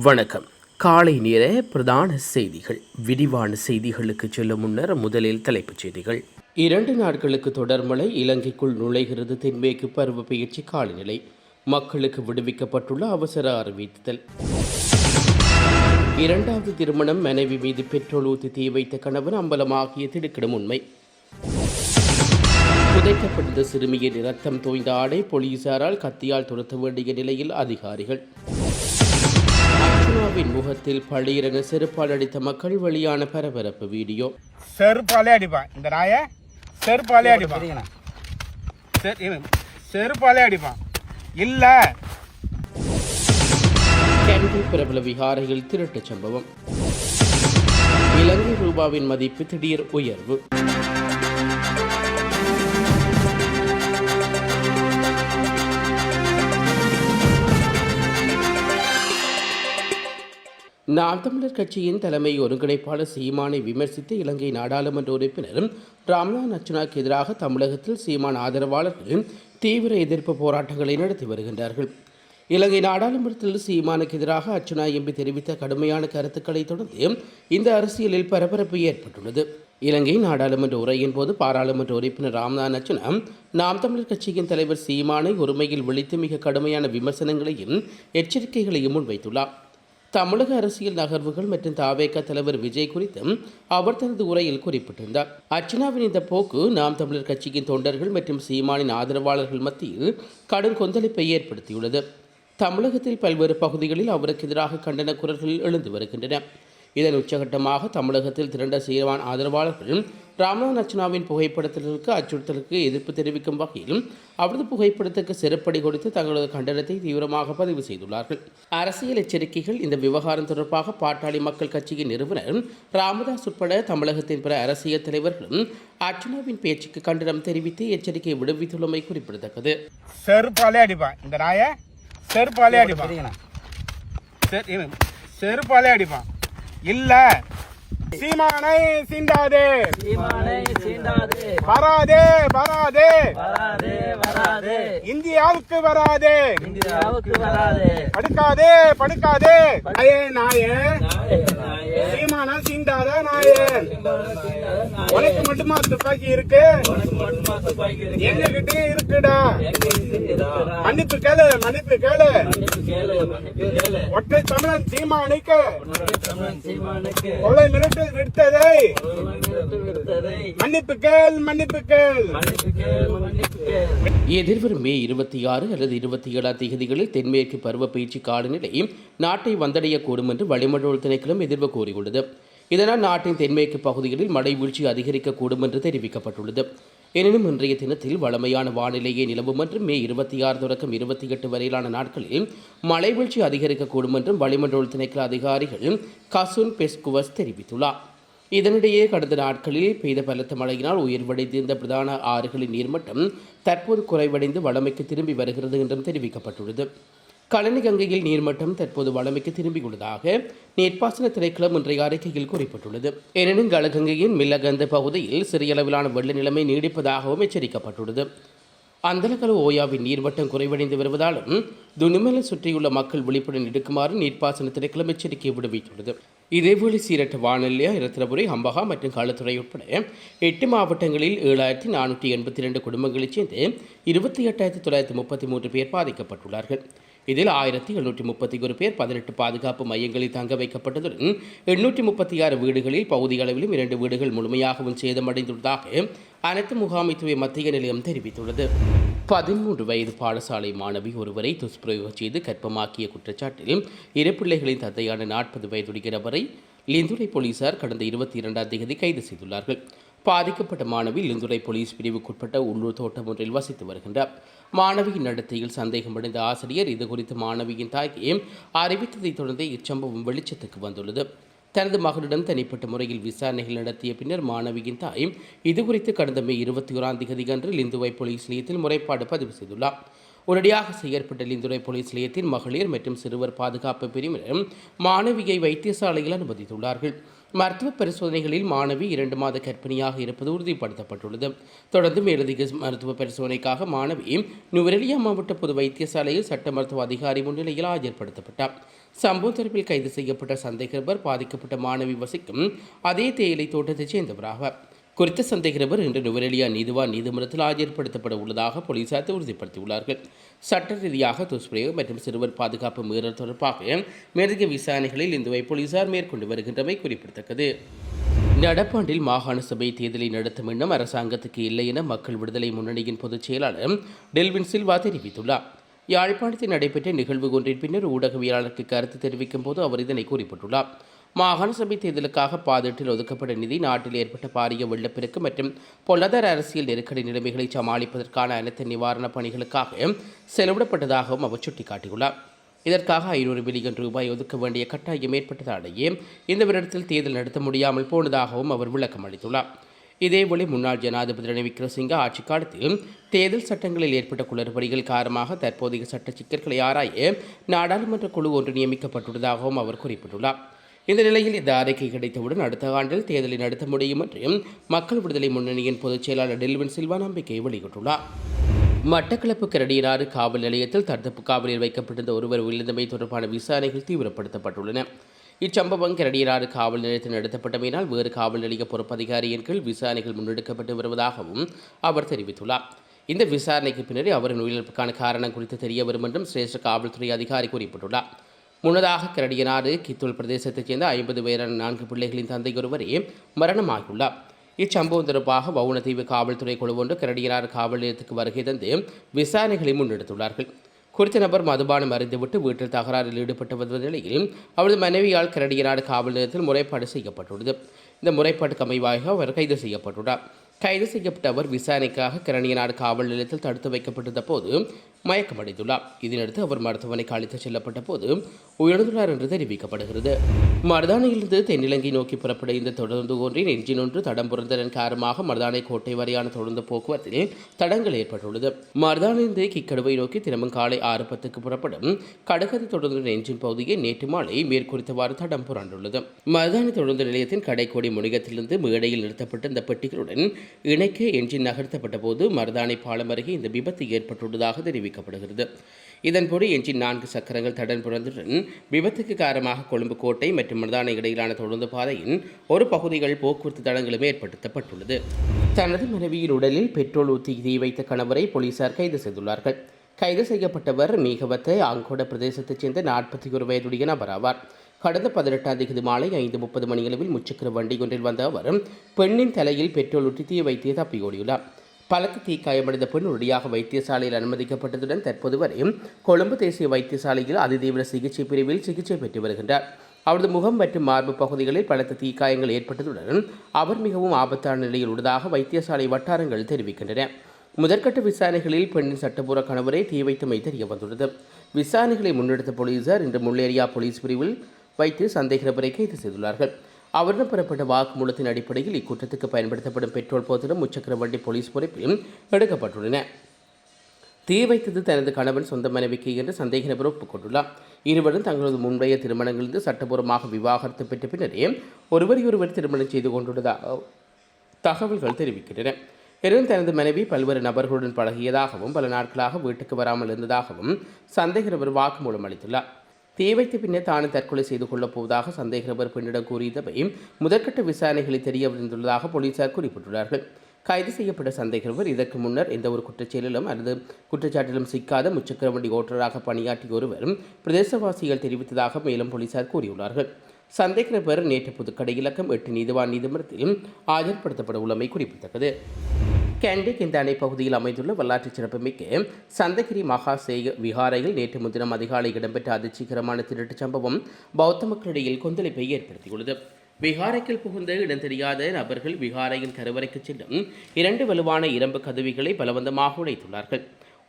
வணக்கம். காலை நேர பிரதான செய்திகள். விரிவான செய்திகளுக்கு செல்லும் முன்னர் முதலில் தலைப்புச் செய்திகள். 2 நாட்களுக்கு தொடர் மழை. இலங்கைக்குள் நுழைகிறது தென்மேற்கு பருவ பெயர்ச்சி காலநிலை. மக்களுக்கு விடுவிக்கப்பட்டுள்ள அவசர அறிவித்தல். 2வது திருமணம். மனைவி மீது பெட்ரோல் ஊற்றி தீ வைத்த கணவன் அம்பலமாகிய திடுக்கிடும் உண்மை. புதைக்கப்பட்ட சிறுமியின் இரத்தம் தோய்ந்த ஆடை போலீசாரால் கத்தியால் துரத்த வேண்டிய நிலையில் அதிகாரிகள். அர்ச்சுனாவின் முகத்தில் பளீரென செருப்பால் அடித்த மக்கள். வெளியான பரபரப்பு வீடியோ. செருப்பாலே அடிப்பான் இந்த நாய, செருப்பாலே அடிப்பான், செருப்பாலே அடிப்பான். இல்ல கண்டி பிரபல விகாரையில் திருட்டு சம்பவம். இலங்கை ரூபாவின் மதிப்பு திடீர் உயர்வு. நாம் தமிழர் கட்சியின் தலைமை ஒருங்கிணைப்பாளர் சீமானை விமர்சித்து இலங்கை நாடாளுமன்ற உறுப்பினர் ராம்நாத் அர்ச்சுனாவுக்கு எதிராக தமிழகத்தில் சீமான் ஆதரவாளர்கள் தீவிர எதிர்ப்பு போராட்டங்களை நடத்தி வருகின்றார்கள். இலங்கை நாடாளுமன்றத்தில் சீமானுக்கு எதிராக அர்ச்சுனா எம்பி தெரிவித்த கடுமையான கருத்துக்களை தொடர்ந்து இந்த அரசியலில் பரபரப்பு ஏற்பட்டுள்ளது. இலங்கை நாடாளுமன்ற உரையின் போது பாராளுமன்ற உறுப்பினர் ராம்நாத் அர்ச்சுனா நாம் தமிழர் கட்சியின் தலைவர் சீமானை ஒருமையில் விழித்து மிக கடுமையான விமர்சனங்களையும் எச்சரிக்கைகளையும் முன்வைத்துள்ளார். தமிழக அரசியல் நகர்வுகள் மற்றும் தாவேக தலைவர் விஜய் குறித்தும் அவர் தனது உரையில் குறிப்பிட்டிருந்தார். அர்ச்சுனாவின் இந்த போக்கு நாம் தமிழர் கட்சியின் தொண்டர்கள் மற்றும் சீமானின் ஆதரவாளர்கள் மத்தியில் கடும் கொந்தளிப்பை ஏற்படுத்தியுள்ளது. தமிழகத்தில் பல்வேறு பகுதிகளில் அவருக்கு எதிராக கண்டன குரல்கள் எழுந்து வருகின்றன. இதன் உச்சகட்டமாக தமிழகத்தில் திரண்ட சீமான் ஆதரவாளர்கள் ராம்நாத் அர்ச்சுனாவின் புகைப்படத்திற்கு அச்சுறுத்தலுக்கு எதிர்ப்பு தெரிவிக்கும் வகையில் அவரது புகைப்படத்துக்கு செருப்படி கொடுத்து தங்களது கண்டனத்தை தீவிரமாக பதிவு செய்துள்ளார்கள். அரசியல் எச்சரிக்கைகள். இந்த விவகாரம் தொடர்பாக பாட்டாளி மக்கள் கட்சியின் நிறுவனர் ராமதாஸ் உட்பட தமிழகத்தின் பிற அரசியல் தலைவர்களும் அர்ச்சுனாவின் பேச்சுக்கு கண்டனம் தெரிவித்து எச்சரிக்கை விடுவித்துள்ளமை குறிப்பிடத்தக்கது. செருப்பாலே அடிப்பான் இந்த நாய, செருப்பாலே அடிப்பான், செருப்பாலே அடிப்பான். இல்ல சீமானை சீண்டாதே, சீமானை சீண்டாதே, வராதே வராதே வராதே வராதே, இந்தியாவுக்கு வராதே, இந்தியாவுக்கு வராதே, படுக்காதே படுக்காதே. நாயே நாயே, நாயே, சீமானா சீண்டாத நாயே. உனக்கு மட்டுமா துப்பாக்கி இருக்கு? எங்க கிட்டே இருக்குடா. மன்னிப்பு கேளு, மன்னிப்பு கேளு. ஒற்றை தமிழன் சீமானுக்கு கொலை மிரட்டல் விடுத்ததை மன்னிப்பு கேள், மன்னிப்பு கேள். எதிர்வரும் மே 26 அல்லது 27 தேதிகளில் தென்மேற்கு பருவ பயிற்சி காலநிலை நாட்டை வந்தடையக்கூடும் என்று வளிமண்டல திணைக்களம் எதிர்வு கூறியுள்ளது. இதனால் நாட்டின் தென்மேற்கு பகுதிகளில் மழை வீழ்ச்சி அதிகரிக்கக்கூடும் என்று தெரிவிக்கப்பட்டுள்ளது. எனினும் இன்றைய தினத்தில் வளமையான வானிலையே நிலவும் என்றும் மே 26 தொடக்கம் 28 வரையிலான நாட்களில் மழை வீழ்ச்சி அதிகரிக்கக்கூடும் என்றும் வளிமண்டல திணைக்கள அதிகாரிகள் கசுன் பெஸ்குவஸ் தெரிவித்துள்ளார். இதனிடையே கடந்த நாட்களில் பெய்த பலத்த மழையினால் உயர்வடைந்திருந்த பிரதான ஆறுகளின் நீர்மட்டம் தற்போது குறைவடைந்து வளமைக்கு திரும்பி வருகிறது என்றும் தெரிவிக்கப்பட்டுள்ளது. கழனி கங்கையில் நீர்மட்டம் தற்போது வளமைக்கு திரும்பியுள்ளதாக நீர்ப்பாசன திணைக்களம் இன்றைய அறிக்கையில் குறிப்பிட்டுள்ளது. எனினும் கலகங்கையின் மில்லகந்த பகுதியில் சிறிய அளவிலான வெள்ள நிலைமை நீடிப்பதாகவும் எச்சரிக்கப்பட்டுள்ளது. அந்தலகல ஓயாவின் நீர்மட்டம் குறைவடைந்து வருவதாலும் துணிமலை சுற்றியுள்ள மக்கள் விழிப்புடன் இருக்குமாறு நீர்ப்பாசன திணைக்களம் எச்சரிக்கை விடுவித்துள்ளது. இதேவேளை சீரற்ற வானிலை இரத்தினபுரி, ஹம்பகா மற்றும் களத்துறை உட்பட 8 மாவட்டங்களில் 7482 குடும்பங்களைச் சேர்ந்து 28,933 பேர் பாதிக்கப்பட்டுள்ளார்கள். இதில் 1731 பேர் 18 பாதுகாப்பு மையங்களில் தங்க வைக்கப்பட்டதுடன் 836 வீடுகளில் பகுதி அளவிலும் 2 வீடுகள் முழுமையாகவும் சேதமடைந்துள்ளதாக அனைத்து முகாமைத்துவ மத்திய நிலையம் தெரிவித்துள்ளது. 13 வயது பாடசாலை மாணவி ஒருவரை துஷ்பிரயோகம் செய்து கர்ப்பமாக்கிய குற்றச்சாட்டில் 2 பிள்ளைகளின் தந்தையான 40 வயதுடைய நபரை லிந்துரை போலீசார் கடந்த 22ஆம் தேதி கைது செய்துள்ளார்கள். பாதிக்கப்பட்ட மாணவி லிந்துரை போலீஸ் பிரிவுக்குட்பட்ட உள்ளூர் தோட்டம் ஒன்றில் வசித்து வருகின்றார். மாணவியின் நடத்தையில் சந்தேகமடைந்த ஆசிரியர் இதுகுறித்து மாணவியின் தாய்க்கு அறிவித்ததைத் தொடர்ந்து இச்சம்பவம் வெளிச்சத்துக்கு வந்துள்ளது. தனது மகளிடம் தனிப்பட்ட முறையில் விசாரணைகள் நடத்திய பின்னர் மாணவியின் தாய் இதுகுறித்து கடந்த மே 21ஆம் தேதி அன்று லிந்துவை போலீஸ் நிலையத்தில் முறைப்பாடு பதிவு செய்துள்ளார். உடனடியாக செயற்பட்ட லிந்துரை போலீஸ் நிலையத்தின் மகளிர் மற்றும் சிறுவர் பாதுகாப்பு பிரிவினர் மாணவியை வைத்தியசாலையில் அனுமதித்துள்ளார்கள். மருத்துவ பரிசோதனைகளில் மாணவி 2 மாத கர்ப்பிணியாக இருப்பது உறுதிப்படுத்தப்பட்டுள்ளது. தொடர்ந்து மேலதிக மருத்துவ பரிசோதனைக்காக மாணவி நுவரெலியா மாவட்ட பொது வைத்தியசாலையில் சட்ட மருத்துவ அதிகாரி முன்னிலையில் ஆஜர்படுத்தப்பட்டார். சம்பவ தொடர்பில் கைது செய்யப்பட்ட சந்தேகநபர் பாதிக்கப்பட்ட மாணவி வசிக்கும் அதே தேயிலை தோட்டத்தைச் சேர்ந்தவராவார். குறித்த சந்தேகநபர் இன்று நுவரெலியா நீதிவான் நீதிமன்றத்தில் ஆஜர்படுத்தப்பட உள்ளதாக போலீசார் உறுதிப்படுத்தியுள்ளார்கள். சட்ட ரீதியாக துஷ்பிரயோகம் மற்றும் சிறுவர் பாதுகாப்பு மீறல் தொடர்பாக மேலதிக விசாரணைகளில் இந்துவை போலீசார் மேற்கொண்டு வருகின்றமை குறிப்பிடத்தக்கது. நடப்பாண்டில் மாகாண சபை தேர்தலை நடத்தும் எண்ணம் அரசாங்கத்துக்கு இல்லை என மக்கள் விடுதலை முன்னணியின் பொதுச் செயலாளர் டெல்வின் சில்வா தெரிவித்துள்ளார். யாழ்ப்பாணத்தில் நடைபெற்ற நிகழ்வு ஒன்றின் பின்னர் ஊடகவியலாளருக்கு கருத்து தெரிவிக்கும் போது அவர் இதனை குறிப்பிட்டுள்ளார். மாகாண சபை தேர்தலுக்காக பாதீட்டில் ஒதுக்கப்பட்ட நிதி நாட்டில் ஏற்பட்ட பாரிய வெள்ளப்பெருக்கு மற்றும் பொருளாதார அரசியல் நெருக்கடி நிலைமைகளை சமாளிப்பதற்கான அனைத்து நிவாரணப் பணிகளுக்காக செலவிடப்பட்டதாகவும் அவர் சுட்டிக்காட்டியுள்ளார். இதற்காக 500 பில்லியன் ரூபாய் ஒதுக்க வேண்டிய கட்டாயம் ஏற்பட்டதாலேயே இந்த வருடத்தில் தேர்தல் நடத்த முடியாமல் போனதாகவும் அவர் விளக்கம் அளித்துள்ளார். இதேவேளை முன்னாள் ஜனாதிபதி ரணில் விக்ரமசிங்க ஆட்சி காலத்தில் தேர்தல் சட்டங்களில் ஏற்பட்ட குளறுபடிகள் காரணமாக தற்போதைய சட்ட சிக்கல்களை ஆராய நாடாளுமன்ற குழு ஒன்று நியமிக்கப்பட்டுள்ளதாகவும் அவர் குறிப்பிட்டுள்ளார். இந்த நிலையில் இந்த அறிக்கை கிடைத்தவுடன் அடுத்த ஆண்டில் தேர்தலை நடத்த முடியும் என்று மக்கள் விடுதலை முன்னணியின் பொதுச் செயலாளர் டெல்வின் சில்வா நம்பிக்கை வெளியிட்டுள்ளார். மட்டக்களப்பு கரடியனாறு காவல் நிலையத்தில் தடுப்பு காவலில் வைக்கப்பட்டிருந்த ஒருவர் உயிரிழந்தமை தொடர்பான விசாரணைகள் தீவிரப்படுத்தப்பட்டுள்ளன. இச்சம்பவம் கரடியனாறு காவல் நிலையத்தில் நடத்தப்பட்டமையினால் வேறு காவல் நிலைய பொறுப்பதிகாரியின் கீழ் விசாரணைகள் முன்னெடுக்கப்பட்டு வருவதாகவும் அவர் தெரிவித்துள்ளார். இந்த விசாரணைக்கு பின்னரே அவரின் உயிரிழப்புக்கான காரணம் குறித்து தெரிய வரும் என்றும் சிரேஷ்ட காவல்துறை அதிகாரி குறிப்பிட்டுள்ளார். முன்னதாக கரடியனாறு கித்துல் பிரதேசத்தைச் சேர்ந்த 50 வயதான 4 பிள்ளைகளின் தந்தை ஒருவரே மரணமாகியுள்ளார். இச்சம்பவம் தொடர்பாக வவுணதீவு காவல்துறை குழு ஒன்று கரடியனாறு காவல் நிலையத்துக்கு வருகை தந்து விசாரணைகளை முன்னெடுத்துள்ளார்கள். குறித்த நபர் மதுபானம் அறிந்துவிட்டு வீட்டில் தகராறில் ஈடுபட்டு வந்த நிலையில் அவரது மனைவியால் கரடியனாறு காவல் நிலையத்தில் முறைப்பாடு செய்யப்பட்டுள்ளது. இந்த முறைப்பாட்டுக்கு அமைவாக அவர் கைது செய்யப்பட்டுள்ளார். கைது செய்யப்பட்ட அவர் விசாரணைக்காக கரடியனாறு காவல் நிலையத்தில் தடுத்து வைக்கப்பட்டிருந்த போது மயக்கமடைந்துள்ளார். இதனையடுத்து அவர் மருத்துவமனைக்கு அழைத்து செல்லப்பட்ட போது உயிரிழந்துள்ளார் என்று தெரிவிக்கப்படுகிறது. மருதானையிலிருந்து தென்னிலங்கை நோக்கி புறப்பட இந்த தொடர்ந்து ஒன்றின் என்ஜின் ஒன்று தடம் புரந்ததன் காரணமாக மருதானை கோட்டை வரையான தொடர்ந்து போக்குவரத்தில் தடங்கள் ஏற்பட்டுள்ளது. மருதானிலிருந்து கிக்கடுவை நோக்கி தினமும் காலை 6:10க்கு புறப்படும் கடுகதி தொடர்ந்து என்ஜின் பகுதியை நேற்று மாலை மேற்குறித்தவாறு தடம் புரண்டுள்ளது. மருதானை தொடர்ந்து நிலையத்தின் கடைக்கோடி முனையத்திலிருந்து மேடையில் நிறுத்தப்பட்ட இந்த பெட்டிகளுடன் இணைக்க என்ஜின் நகர்த்தப்பட்ட போது மருதானை பாலம் அருகே இந்த விபத்து ஏற்பட்டுள்ளதாக தெரிவிக்கப்படுகிறது. இதன்படி என்ஜின் 4 சக்கரங்கள் தடன் புரந்துடன் விபத்துக்கு காரணமாக கொழும்பு கோட்டை மற்றும் மருதானை இடையிலான தொடர்ந்து பாதையின் ஒரு பகுதிகள் போக்குவரத்து தடங்களும் ஏற்படுத்தப்பட்டுள்ளது. தனது மனைவியின் உடலில் பெட்ரோல் ஊற்றி தீ வைத்த கணவரை போலீசார் கைது செய்துள்ளார்கள். கைது செய்யப்பட்டவர் மீகவத்தை ஆங்கோட பிரதேசத்தைச் சேர்ந்த 41 வயதுடைய நபர் ஆவார். கடந்த 18ஆம் தேதி மாலை 5:30 மணியளவில் முச்சக்கர வண்டி ஒன்றில் வந்த அவர் பெண்ணின் தலையில் பெட்ரோல் ஊற்றி தீ வைத்து தப்பியோடியுள்ளார். பலத்த தீக்காயமடைந்த பெண் உடனடியாக வைத்தியசாலையில் அனுமதிக்கப்பட்டதுடன் தற்போது வரை கொழும்பு தேசிய வைத்தியசாலையில் அதிதீவிர சிகிச்சை பிரிவில் சிகிச்சை பெற்று வருகின்றார். அவரது முகம் மற்றும் மார்பு பகுதிகளில் பலத்த தீக்காயங்கள் ஏற்பட்டதுடன் அவர் மிகவும் ஆபத்தான நிலையில் உள்ளதாக வைத்தியசாலை வட்டாரங்கள் தெரிவிக்கின்றன. முதற்கட்ட விசாரணைகளில் பெண்ணின் சட்டப்பூர்வ கணவரை தீ வைத்தமை தெரிய வந்துள்ளது. விசாரணைகளை முன்னெடுத்த போலீசார் இன்று முள்ளேரியா போலீஸ் பிரிவில் வைத்து சந்தேக நபரை கைது செய்துள்ளார்கள். அவரிடம் பெறப்பட்ட வாக்குமூலத்தின் அடிப்படையில் இக்குற்றத்துக்கு பயன்படுத்தப்படும் பெட்ரோல் போத்தலும் முச்சக்கர வண்டி போலீஸ் பொறுப்பிலும் எடுக்கப்பட்டுள்ளன. தீ வைத்தது தனது கணவன் சொந்த மனைவிக்கு என்று சந்தேக நபர் ஒப்புக்கொண்டுள்ளார். இருவரும் தங்களது முந்தைய திருமணங்களிலிருந்து சட்டப்பூர்வமாக விவாகரத்து பெற்ற பின்னரே ஒருவரையொருவர் திருமணம் செய்து கொண்டுள்ளதாக தகவல்கள் தெரிவிக்கின்றன. எனினும் தனது மனைவி பல்வேறு நபர்களுடன் பழகியதாகவும் பல நாட்களாக வீட்டுக்கு வராமல் இருந்ததாகவும் சந்தேக நபர் வாக்குமூலம் அளித்துள்ளார். தீ வைத்த பின்னர் தானே தற்கொலை செய்து கொள்ளப் போவதாக சந்தேக நபர் பெண்ணிடம் கூறியதை முதற்கட்ட விசாரணைகளில் தெரிய வந்துள்ளதாக போலீசார் குறிப்பிட்டுள்ளார்கள். கைது செய்யப்பட்ட சந்தேக நபர் இதற்கு முன்னர் எந்த ஒரு குற்றச்செயலிலும் அல்லது குற்றச்சாட்டிலும் சிக்காத முச்சக்கர வண்டி ஓட்டுநராக பணியாற்றிய ஒருவர் பிரதேசவாசிகள் தெரிவித்ததாக மேலும் போலீசார் கூறியுள்ளார்கள். சந்தேக நபர் நேற்று புதுக்கடை இலக்கம் 8 நீதிவான் நீதிமன்றத்தில் ஆஜர்படுத்தப்பட உள்ளமை குறிப்பிடத்தக்கது. கேண்டி கிந்தானை பகுதியில் அமைந்துள்ள வரலாற்று சிறப்புமிக்க சந்தகிரி மகா சேக விகாரையில் நேற்று முன்தினம் அதிகாலை இடம்பெற்ற அதிர்ச்சிகரமான திருட்டுச் சம்பவம் பௌத்த மக்களிடையில் கொந்தளிப்பை ஏற்படுத்தியுள்ளது. விகாரைக்குள் புகுந்த இடம் தெரியாத நபர்கள் விகாரையின் கருவறைக்கு செல்லும் 2 வலுவான இரும்பு கதவிகளை பலவந்தமாக உடைத்துள்ளார்கள்.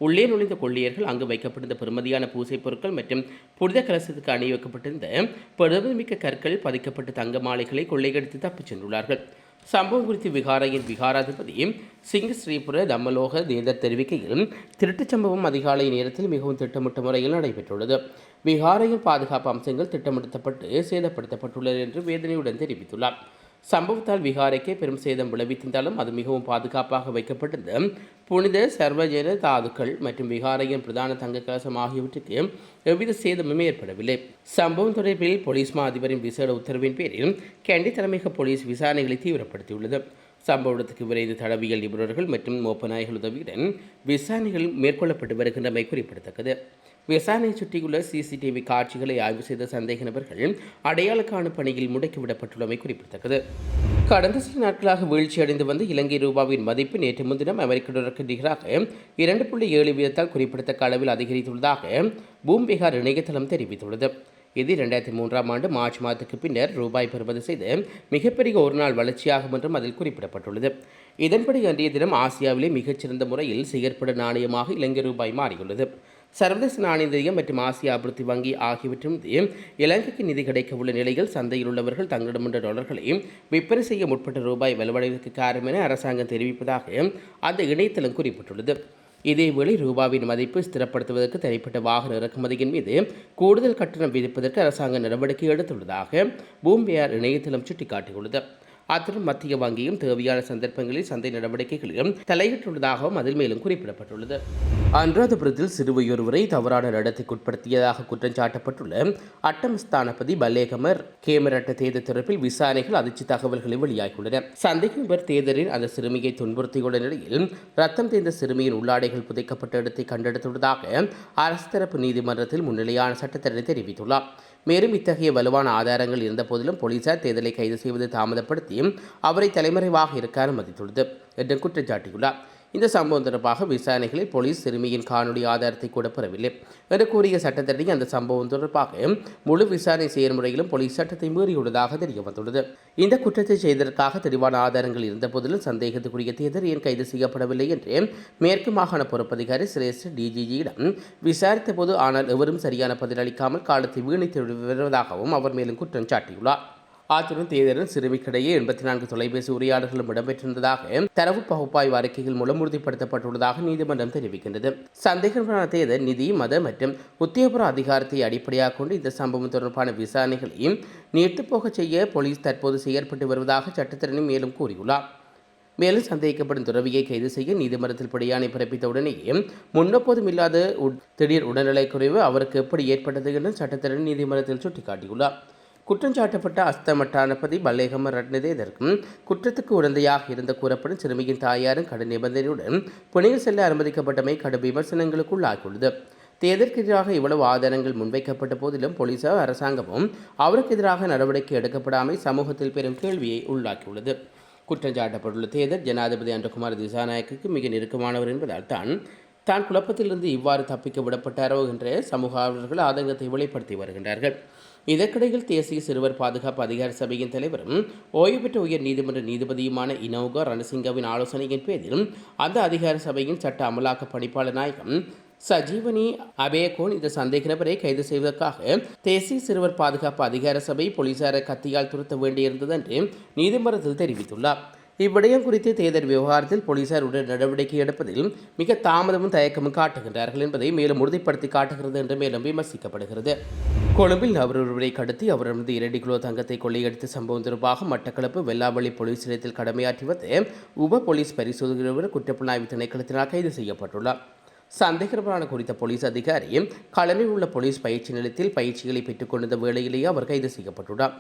உள்ளே நுழைந்த கொள்ளையர்கள் அங்கு வைக்கப்பட்டிருந்த பெறுமதியான பூசை பொருட்கள் மற்றும் புனித கலசத்துக்கு அணி வைக்கப்பட்டிருந்த பெருமைமிக்க கற்கள் பதிக்கப்பட்ட தங்க மாலைகளை கொள்ளையடித்து தப்பிச் சென்றுள்ளார்கள். சம்பவம் குறித்து விகாரையின் விகாராதிபதி சிங் ஸ்ரீபுர தம்மலோக தேதர் தெரிவிக்கையில் திருட்டுச் சம்பவம் அதிகாலை நேரத்தில் மிகவும் திட்டமிட்ட முறையில் நடைபெற்றுள்ளது. விகாரையின் பாதுகாப்பு அம்சங்கள் திட்டமிடப்பட்டு சேதப்படுத்தப்பட்டுள்ளது என்று வேதனையுடன் தெரிவித்துள்ளார். சம்பவத்தால் விகாரைக்கே பெரும் சேதம் விளைவித்திருந்தாலும் அது மிகவும் பாதுகாப்பாக வைக்கப்பட்டிருந்த புனித சர்வஜன தாதுக்கள் மற்றும் விகாரையின் பிரதான தங்க கலசம் ஆகியவற்றுக்கு எவ்வித சேதமும் ஏற்படவில்லை. சம்பவம் தொடர்பில் போலீஸ் மா அதிபரின் விசேட உத்தரவின் பேரில் கேண்டி தலைமையக போலீஸ் விசாரணைகளை தீவிரப்படுத்தியுள்ளது. சம்பவ இடத்துக்கு விரைந்து தடவியல் நிபுணர்கள் மற்றும் மோப்பநாய்கள் உதவியுடன் விசாரணைகள் மேற்கொள்ளப்பட்டு வருகின்றமை குறிப்பிடத்தக்கது. விசாரணையை சுற்றியுள்ள சிசிடிவி காட்சிகளை ஆய்வு செய்த சந்தேக நபர்கள் அடையாள காணும் பணியில் முடக்கிவிடப்பட்டுள்ளமை குறிப்பிடத்தக்கது. கடந்த சில நாட்களாக வீழ்ச்சியடைந்து வந்த இலங்கை ரூபாவின் மதிப்பு நேற்று முன்தினம் அமெரிக்க டாலருக்கு நிகராக 2.7 வீதத்தால் குறிப்பிடத்தக்க அளவில் அதிகரித்துள்ளதாக பூம்பிகார் இணையதளம் தெரிவித்துள்ளது. இது 2003ஆம் ஆண்டு மார்ச் மாதத்துக்கு பின்னர் ரூபாய் பெறுவது செய்த மிகப்பெரிய ஒருநாள் வளர்ச்சியாகும் என்றும் அதில் குறிப்பிடப்பட்டுள்ளது. இதன்படி அன்றைய தினம் ஆசியாவிலே மிகச்சிறந்த முறையில் செயற்பட நாணயமாக இலங்கை ரூபாய் மாறியுள்ளது. சர்வதேச நாணய நிதியம் மற்றும் ஆசிய அபிவிருத்தி வங்கி ஆகியவற்றும் இலங்கைக்கு நிதி கிடைக்க உள்ள நிலையில் சந்தையில் உள்ளவர்கள் தங்களிடமுள்ள டாலர்களை விற்பனை செய்ய முற்பட்ட ரூபாய் வலுவடைவதற்கு காரணம் என அரசாங்கம் தெரிவிப்பதாக அந்த இணையதளம் குறிப்பிட்டுள்ளது. இதேவேளை ரூபாவின் மதிப்பு ஸ்திரப்படுத்துவதற்கு தனிப்பட்ட வாகன இறக்குமதியின் மீது கூடுதல் கட்டணம் விதிப்பதற்கு அரசாங்கம் நடவடிக்கை எடுத்துள்ளதாக பூம்பியார் இணையதளம் சுட்டிக்காட்டியுள்ளது. அத்துடன் மத்திய வங்கியும் தேவையான சந்தர்ப்பங்களில் சந்தை நடவடிக்கைகளிலும் தலையிட்டுள்ளதாகவும் அதில் மேலும் குறிப்பிடப்பட்டுள்ளது. அனுராதபுரத்தில் சிறுவையொருவரை தவறான நடத்தைக்குட்படுத்தியதாக குற்றம் சாட்டப்பட்டுள்ள அட்டமஸ்தானபதி பல்லேகமர் கேமரட்ட தேர்தல் தொடர்பில் விசாரணைகள் அதிர்ச்சி தகவல்களை வெளியாகியுள்ளன. சந்தேக நபர் தேர்தலில் அந்த சிறுமியை துன்புறுத்தியுள்ள நிலையில் ரத்தம் தேர்ந்த சிறுமியின் உள்ளாடைகள் புதைக்கப்பட்ட இடத்தை கண்டெடுத்துள்ளதாக அரசு தரப்பு நீதிமன்றத்தில் முன்னிலையான சட்டத்தரணி தெரிவித்துள்ளார். மேலும் இத்தகைய வலுவான ஆதாரங்கள் இருந்த போதிலும் போலீசார் தேர்தலை கைது செய்வது தாமதப்படுத்தி அவரை தலைமறைவாக இருக்க அனுமதித்துள்ளது என்று குற்றம் சாட்டியுள்ளார். இந்த சம்பவம் தொடர்பாக விசாரணைகளில் போலீஸ் சிறுமியின் காணொலி ஆதாரத்தை கூட பெறவில்லை என்று கூறிய சட்டத்தரணி அந்த சம்பவம் தொடர்பாக முழு விசாரணை செயல்முறையிலும் போலீஸ் சட்டத்தை மீறியுள்ளதாக தெரியவந்துள்ளது. இந்த குற்றத்தை செய்ததற்காக தெளிவான ஆதாரங்கள் இருந்த போதிலும் சந்தேகத்துக்குரிய தேர்தல் ஏன் கைது செய்யப்படவில்லை என்று மேற்கு மாகாண பொறுப்பதிகாரி சிரேஷ்ட டிஜிஜியிடம் விசாரித்த போது ஆனால் எவரும் சரியான பதிலளிக்காமல் காலத்தை வீணித்து வருவதாகவும் அவர் மேலும் குற்றம் சாட்டியுள்ளார். அத்துடன் தேர்தலில் சிறுமிக்கிடையே 84 தொலைபேசி உரையாடல்களும் இடம்பெற்றிருந்ததாக தரவு பகுப்பாய்வு அறிக்கைகள் மூலம் உறுதிப்படுத்தப்பட்டுள்ளதாக நீதிமன்றம் தெரிவிக்கின்றது. சந்தேகமான தேர்தல் நிதி மத மற்றும் உத்தியோகபூர்வ அதிகாரத்தை அடிப்படையாக கொண்டு இந்த சம்பவம் தொடர்பான விசாரணைகளையும் நீர்த்துப்போக செய்ய போலீஸ் தற்போது செயற்பட்டு வருவதாக சட்டத்தரணி மேலும் கூறியுள்ளார். மேலும் சந்தேகிக்கப்படும் துறவியை கைது செய்ய நீதிமன்றத்தில் பிடியாணை பிறப்பித்த உடனேயே முன்னெப்போதும் இல்லாத திடீர் உடல்நலை குறைவு அவருக்கு எப்படி ஏற்பட்டது என்று சட்டத்தரணி நீதிமன்றத்தில் சுட்டிக்காட்டியுள்ளார். குற்றஞ்சாட்டப்பட்ட அஸ்தமட்டானபதி பல்லேகம ரட்னதேதற்கும் குற்றத்துக்கு உடந்தையாக இருந்த கூறப்படும் சிறுமியின் தாயாரும் கடும் நிபந்தனையுடன் புனையில் செல்ல அனுமதிக்கப்பட்டமை கடும் விமர்சனங்களுக்கு உள்ளாகியுள்ளது. தேர்தலுக்கு எதிராக இவ்வளவு ஆதாரங்கள் முன்வைக்கப்பட்ட போதிலும் போலீசார் அரசாங்கமும் அவருக்கு எதிராக நடவடிக்கை எடுக்கப்படாமல் சமூகத்தில் பெரும் கேள்வியை உள்ளாக்கியுள்ளது. குற்றஞ்சாட்டப்பட்டுள்ள தேர்தல் ஜனாதிபதி அன்றகுமார் திசாநாயக்கு மிக நெருக்கமானவர் என்பதால் தான் குழப்பத்திலிருந்து இவ்வாறு தப்பிக்க விடப்பட்டாரோ என்ற சமூக ஆர்வலர்கள் ஆதங்கத்தை வெளிப்படுத்தி வருகின்றார்கள். இதற்கிடையில் தேசிய சிறுவர் பாதுகாப்பு அதிகார சபையின் தலைவரும் ஓய்வு பெற்ற உயர் நீதிமன்ற நீதிபதியுமான இனோகா ரணசிங்கவின் ஆலோசனையின் பேரில் அந்த அதிகார சபையின் சட்ட அமலாக்க பணிப்பாளர் நாயகம் சஜீவனி அபேகோன் இந்த சந்தேக நபரை கைது செய்வதற்காக தேசிய சிறுவர் பாதுகாப்பு அதிகார சபை போலீசாரை கத்தியால் துரத்த வேண்டியிருந்தது என்று நீதிமன்றத்தில் தெரிவித்துள்ளார். இவ்விடயம் குறித்து தேர்தல் விவகாரத்தில் போலீசார் உடன் நடவடிக்கை எடுப்பதில் மிக தாமதமும் தயக்கமும் காட்டுகின்றார்கள் என்பதை மேலும் உறுதிப்படுத்தி காட்டுகிறது என்று மேலும் விமர்சிக்கப்படுகிறது. கொழும்பில் நபரொருவரை கடத்தி அவரிடமிருந்து 2 கிலோ தங்கத்தை கொள்ளையடித்த சம்பவம் தொடர்பாக மட்டக்களப்பு வெள்ளாவள்ளி போலீஸ் நிலையத்தில் கடமையாற்றி வந்த உப போலீஸ் பரிசோதகர் குற்றப்புலனாய்வு திணைக்களத்தினால் கைது செய்யப்பட்டுள்ளார். சந்தேகமான குறித்த போலீஸ் அதிகாரி களனில் உள்ள போலீஸ் பயிற்சி நிலையத்தில் பயிற்சிகளை பெற்றுக் கொண்டிருந்த வேளையிலேயே அவர் கைது செய்யப்பட்டுள்ளார்.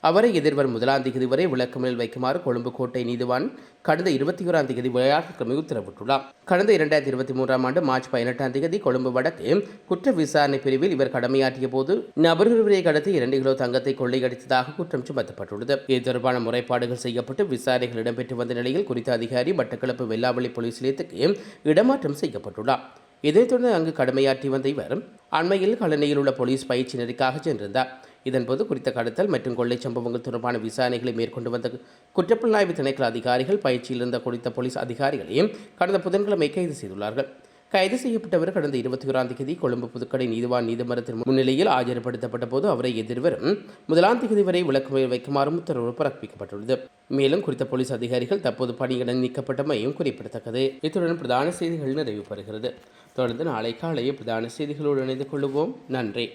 அவரை எதிர்வரும் 1ஆம் தேதி வரை விளக்கமறியல் வைக்குமாறு கொழும்பு கோட்டை நீதிவான் கடந்த 21ஆம் தேதி விளையாட்டுக்கிழமை உத்தரவிட்டுள்ளார். கடந்த 2023ஆம் ஆண்டு மார்ச் 18ஆம் தேதி கொழும்பு வடக்கு குற்ற விசாரணை பிரிவில் இவர் கடமையாற்றிய போது நபரொருவரை கடத்தி 2 கிலோ தங்கத்தை கொள்ளையடித்ததாக குற்றம் சுமத்தப்பட்டுள்ளது. இது தொடர்பான முறைப்பாடுகள் செய்யப்பட்டு விசாரணைகள் இடம்பெற்று வந்த நிலையில் குறித்த அதிகாரி மட்டக்களப்பு வெள்ளாவள்ளி போலீஸ் நிலையத்துக்கு இடமாற்றம் செய்யப்பட்டுள்ளார். இதைத் தொடர்ந்து அங்கு கடமையாற்றி வந்த இவர் அண்மையில் கல்லணையில் உள்ள போலீஸ் பயிற்சி நெறிக்காக சென்றிருந்தார். இதன்போது குறித்த கடத்தல் மற்றும் கொள்ளை சம்பவங்கள் தொடர்பான விசாரணைகளை மேற்கொண்டு வந்த குற்றப்புலனாய்வு திணைக்கள அதிகாரிகள் பயிற்சியில் இருந்த குறித்த போலீஸ் அதிகாரிகளையும் கடந்த புதன்கிழமை கைது செய்துள்ளார்கள். கைது செய்யப்பட்டவர் கடந்த 21ஆம் தேதி கொழும்பு புதுக்கடை நீதிவான் நீதிமன்றத்தின் முன்னிலையில் ஆஜர்படுத்தப்பட்ட போது அவரை எதிர்வரும் 1ஆம் தேதி வரை விளக்கு வைக்குமாறும் உத்தரவு பிறப்பிக்கப்பட்டுள்ளது. மேலும் குறித்த போலீஸ் அதிகாரிகள் தற்போது பணியிடம் நீக்கப்பட்டமையும் குறிப்பிடத்தக்கது. இத்துடன் பிரதான செய்திகள் நிறைவு பெறுகிறது. தொடர்ந்து நாளை காலை பிரதான செய்திகளோடு இணைந்து கொள்வோம். நன்றி.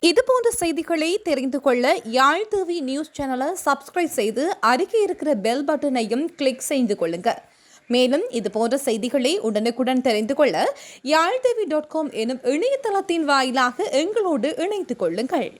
இதுபோன்ற செய்திகளை தெரிந்து கொள்ள யாழ் டிவி நியூஸ் சேனலை சப்ஸ்கிரைப் செய்து அருகே இருக்கிற பெல் பட்டனையும் கிளிக் செய்து கொள்ளுங்க. மேலும் இதுபோன்ற செய்திகளை உடனுக்குடன் தெரிந்து கொள்ள யாழ்டிவி.com எனும் இணையதளத்தின் வாயிலாக எங்களோடு இணைத்துக் கொள்ளுங்கள்.